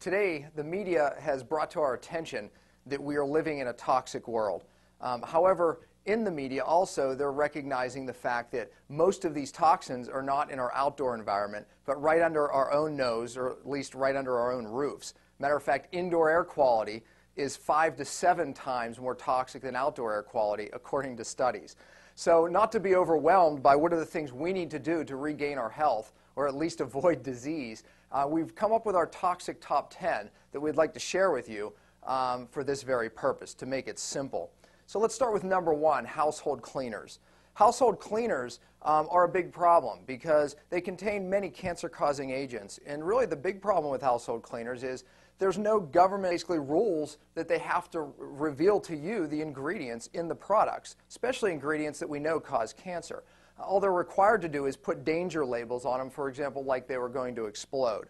Today, the media has brought to our attention that we are living in a toxic world. However, in the media also, they're recognizing the fact that most of these toxins are not in our outdoor environment, but right under our own nose, or at least right under our own roofs. Matter of fact, indoor air quality is 5 to 7 times more toxic than outdoor air quality, according to studies. So not to be overwhelmed by what are the things we need to do to regain our health, or at least avoid disease, we've come up with our toxic top 10 that we'd like to share with you for this very purpose, to make it simple. So let's start with number 1, household cleaners. Household cleaners are a big problem because they contain many cancer-causing agents. And really the big problem with household cleaners is there's no government basically rules that they have to reveal to you the ingredients in the products, especially ingredients that we know cause cancer. All they're required to do is put danger labels on them, for example, like they were going to explode.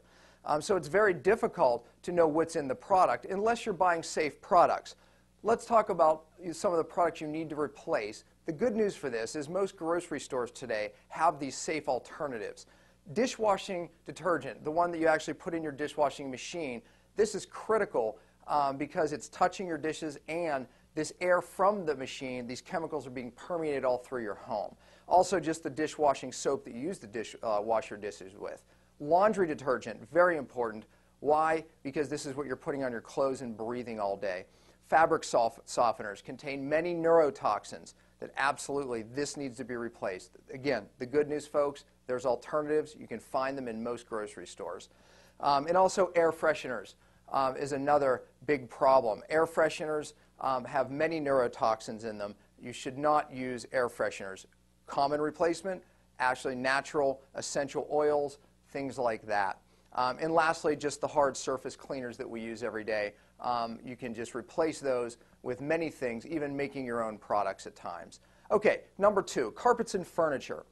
So it's very difficult to know what's in the product unless you're buying safe products. Let's talk about some of the products you need to replace. The good news for this is most grocery stores today have these safe alternatives. Dishwashing detergent, the one that you actually put in your dishwashing machine, this is critical because it's touching your dishes, and this air from the machine, these chemicals are being permeated all through your home. Also, just the dishwashing soap that you use to wash your dishes with. Laundry detergent, very important. Why? Because this is what you're putting on your clothes and breathing all day. Fabric softeners contain many neurotoxins that absolutely this needs to be replaced. Again, the good news, folks, there's alternatives. You can find them in most grocery stores. And also air fresheners is another big problem. Air fresheners have many neurotoxins in them. You should not use air fresheners. Common replacement, actually natural essential oils, things like that. And lastly, just the hard surface cleaners that we use every day. You can just replace those with many things, even making your own products at times. Okay, number 2, carpets and furniture.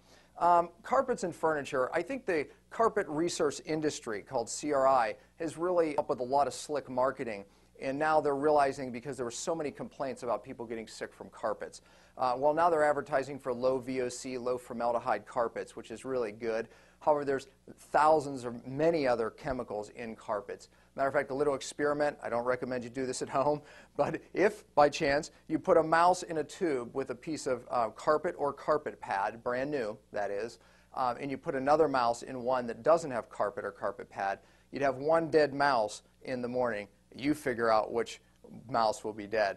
Carpets and furniture, I think the carpet research industry, called CRI, has really come up with a lot of slick marketing. And now they're realizing, because there were so many complaints about people getting sick from carpets, well, now they're advertising for low VOC, low formaldehyde carpets, which is really good. However, there's thousands or many other chemicals in carpets. Matter of fact, a little experiment, I don't recommend you do this at home, but if, by chance, you put a mouse in a tube with a piece of carpet or carpet pad, brand new, that is, and you put another mouse in one that doesn't have carpet or carpet pad, you'd have one dead mouse in the morning. You figure out which mouse will be dead.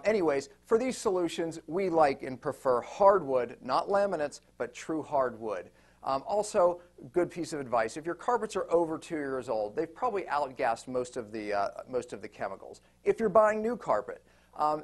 Anyways, for these solutions, we like and prefer hardwood, not laminates, but true hardwood. Also, good piece of advice, if your carpets are over 2 years old, they've probably outgassed most of the chemicals. If you're buying new carpet,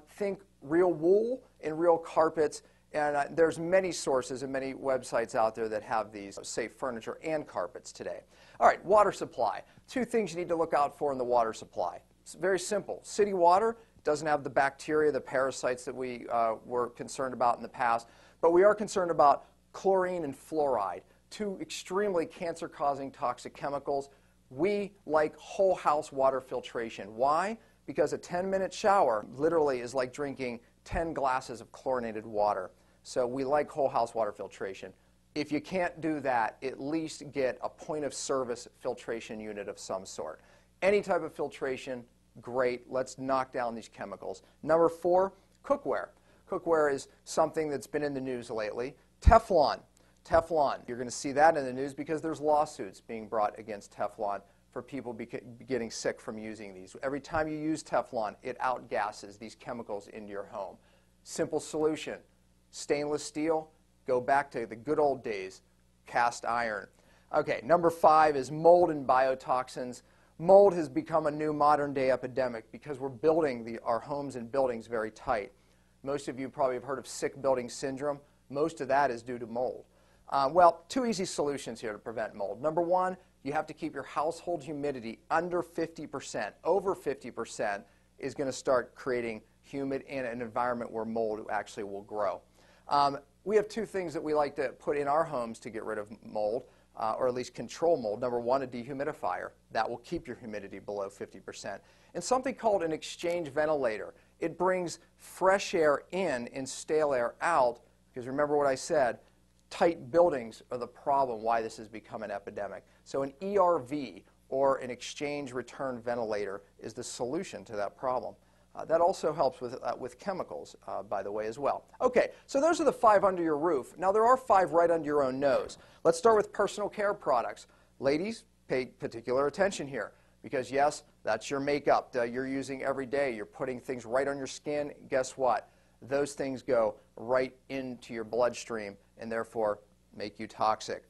think real wool and real carpets, and there's many sources and many websites out there that have these safe furniture and carpets today. All right, water supply. 2 things you need to look out for in the water supply. It's very simple. City water doesn't have the bacteria, the parasites that we were concerned about in the past, but we are concerned about chlorine and fluoride, 2 extremely cancer-causing toxic chemicals. We like whole house water filtration. Why? Because a 10-minute shower literally is like drinking 10 glasses of chlorinated water. So we like whole house water filtration. If you can't do that, at least get a point of service filtration unit of some sort. Any type of filtration, great. Let's knock down these chemicals. Number 4, cookware. Cookware is something that's been in the news lately. Teflon. Teflon. You're going to see that in the news because there's lawsuits being brought against Teflon for people getting sick from using these. Every time you use Teflon, it outgasses these chemicals into your home. Simple solution. Stainless steel, go back to the good old days, cast iron. Okay, number 5 is mold and biotoxins. Mold has become a new modern-day epidemic because we're building our homes and buildings very tight. Most of you probably have heard of sick building syndrome. Most of that is due to mold. Well, 2 easy solutions here to prevent mold. Number 1, you have to keep your household humidity under 50%. Over 50% is going to start creating humid in an environment where mold actually will grow. We have 2 things that we like to put in our homes to get rid of mold, or at least control mold. Number 1, a dehumidifier. That will keep your humidity below 50%. And something called an exchange ventilator. It brings fresh air in and stale air out, because remember what I said, tight buildings are the problem why this has become an epidemic. So an ERV, or an exchange return ventilator is the solution to that problem. That also helps with chemicals, by the way, as well. Okay, so those are the 5 under your roof. Now, there are 5 right under your own nose. Let's start with personal care products. Ladies, pay particular attention here because, yes, that's your makeup that you're using every day. You're putting things right on your skin. Guess what? Those things go right into your bloodstream and therefore make you toxic.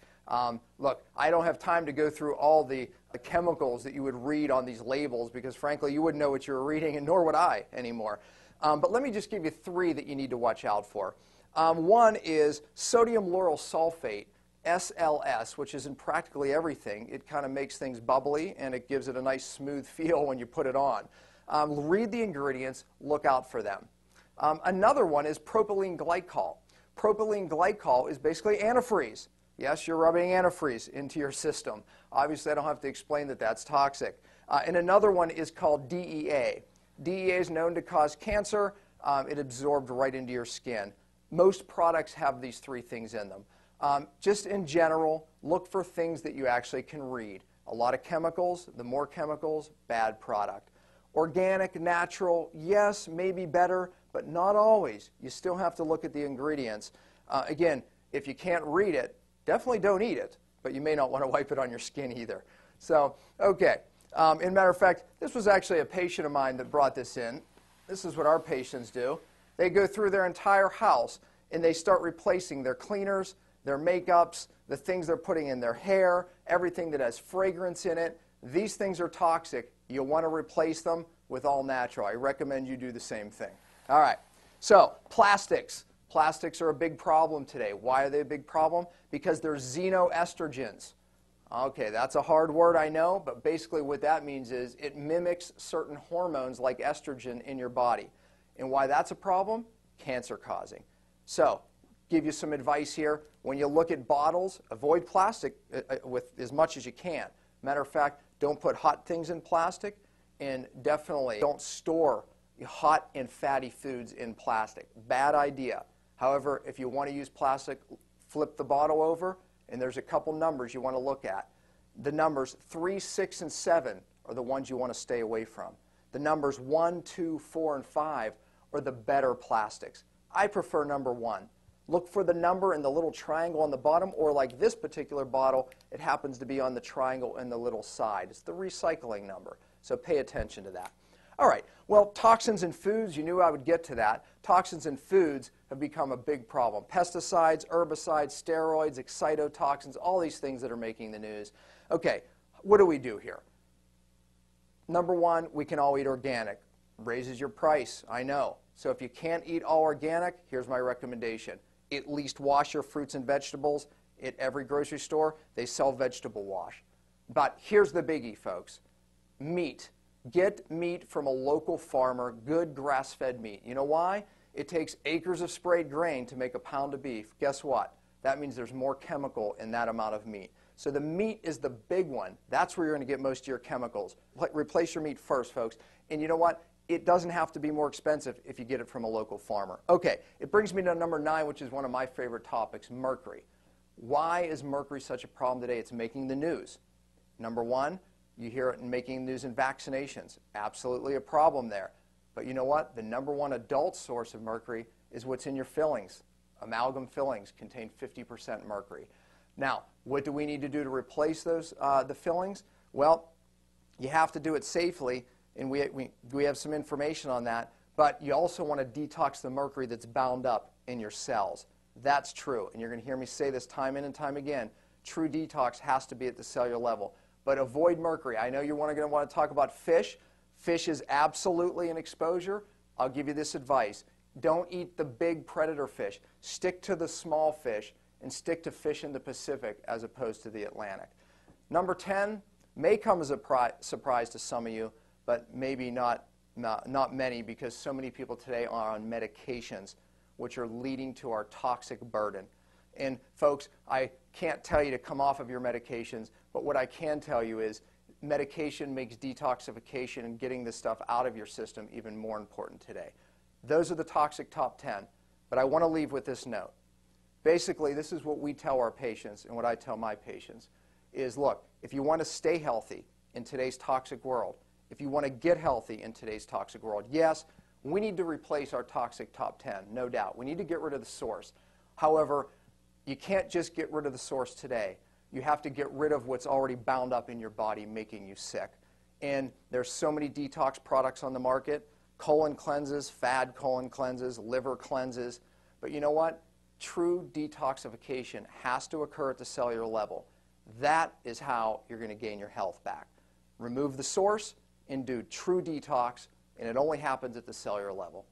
Look, I don't have time to go through all the chemicals that you would read on these labels because, frankly, you wouldn't know what you were reading, and nor would I anymore. But let me just give you 3 that you need to watch out for. One is sodium lauryl sulfate, SLS, which is in practically everything. It kind of makes things bubbly, and it gives it a nice smooth feel when you put it on. Read the ingredients. Look out for them. Another one is propylene glycol. Propylene glycol is basically antifreeze. Yes, you're rubbing antifreeze into your system. Obviously, I don't have to explain that that's toxic. And another one is called DEA. DEA is known to cause cancer. It absorbed right into your skin. Most products have these 3 things in them. Just in general, look for things that you actually can read. A lot of chemicals, the more chemicals, bad product. Organic, natural, yes, maybe better, but not always. You still have to look at the ingredients. Again, if you can't read it, definitely don't eat it, but you may not want to wipe it on your skin either. So, okay. In matter of fact, this was actually a patient of mine that brought this in. This is what our patients do. They go through their entire house and they start replacing their cleaners, their makeups, the things they're putting in their hair, everything that has fragrance in it. These things are toxic. You'll want to replace them with all natural. I recommend you do the same thing. All right. So, plastics. Plastics are a big problem today. Why are they a big problem? Because they're xenoestrogens. Okay, that's a hard word, I know, but basically what that means is it mimics certain hormones like estrogen in your body. And why that's a problem? Cancer causing. So, give you some advice here. When you look at bottles, avoid plastic with as much as you can. Matter of fact, don't put hot things in plastic, and definitely don't store hot and fatty foods in plastic. Bad idea. However, if you want to use plastic, flip the bottle over, and there's a couple numbers you want to look at. The numbers 3, 6, and 7 are the ones you want to stay away from. The numbers 1, 2, 4, and 5 are the better plastics. I prefer number 1. Look for the number in the little triangle on the bottom, or like this particular bottle, it happens to be on the triangle in the little side. It's the recycling number, so pay attention to that. All right, well, toxins in foods, you knew I would get to that. Toxins in foods have become a big problem. Pesticides, herbicides, steroids, excitotoxins, all these things that are making the news. Okay, what do we do here? Number 1, we can all eat organic. Raises your price, I know. So if you can't eat all organic, here's my recommendation. At least wash your fruits and vegetables. At every grocery store, they sell vegetable wash. But here's the biggie, folks. Meat. Get meat from a local farmer, good grass-fed meat. You know why? It takes acres of sprayed grain to make a pound of beef. Guess what? That means there's more chemical in that amount of meat. So the meat is the big one. That's where you're going to get most of your chemicals. Replace your meat first, folks. And you know what? It doesn't have to be more expensive if you get it from a local farmer. Okay, it brings me to number 9, which is one of my favorite topics, mercury. Why is mercury such a problem today? It's making the news. Number 1, you hear it in making news in vaccinations. Absolutely a problem there. But you know what? The number 1 adult source of mercury is what's in your fillings. Amalgam fillings contain 50% mercury. Now, what do we need to do to replace those the fillings? Well, you have to do it safely, and we have some information on that. But you also want to detox the mercury that's bound up in your cells. That's true, and you're going to hear me say this time in and time again. True detox has to be at the cellular level. But avoid mercury. I know you're going to want to talk about fish. Fish is absolutely an exposure. I'll give you this advice. Don't eat the big predator fish. Stick to the small fish and stick to fish in the Pacific as opposed to the Atlantic. Number 10 may come as a surprise to some of you, but maybe not many, because so many people today are on medications which are leading to our toxic burden. And folks, I can't tell you to come off of your medications, but what I can tell you is medication makes detoxification and getting this stuff out of your system even more important today. Those are the toxic top 10, but I want to leave with this note. Basically, this is what we tell our patients and what I tell my patients is, look, if you want to stay healthy in today's toxic world, if you want to get healthy in today's toxic world, yes, we need to replace our toxic top 10, no doubt. We need to get rid of the source. However, you can't just get rid of the source today. You have to get rid of what's already bound up in your body making you sick. And there's so many detox products on the market, colon cleanses, fad colon cleanses, liver cleanses. But you know what? True detoxification has to occur at the cellular level. That is how you're going to gain your health back. Remove the source and do true detox, and it only happens at the cellular level.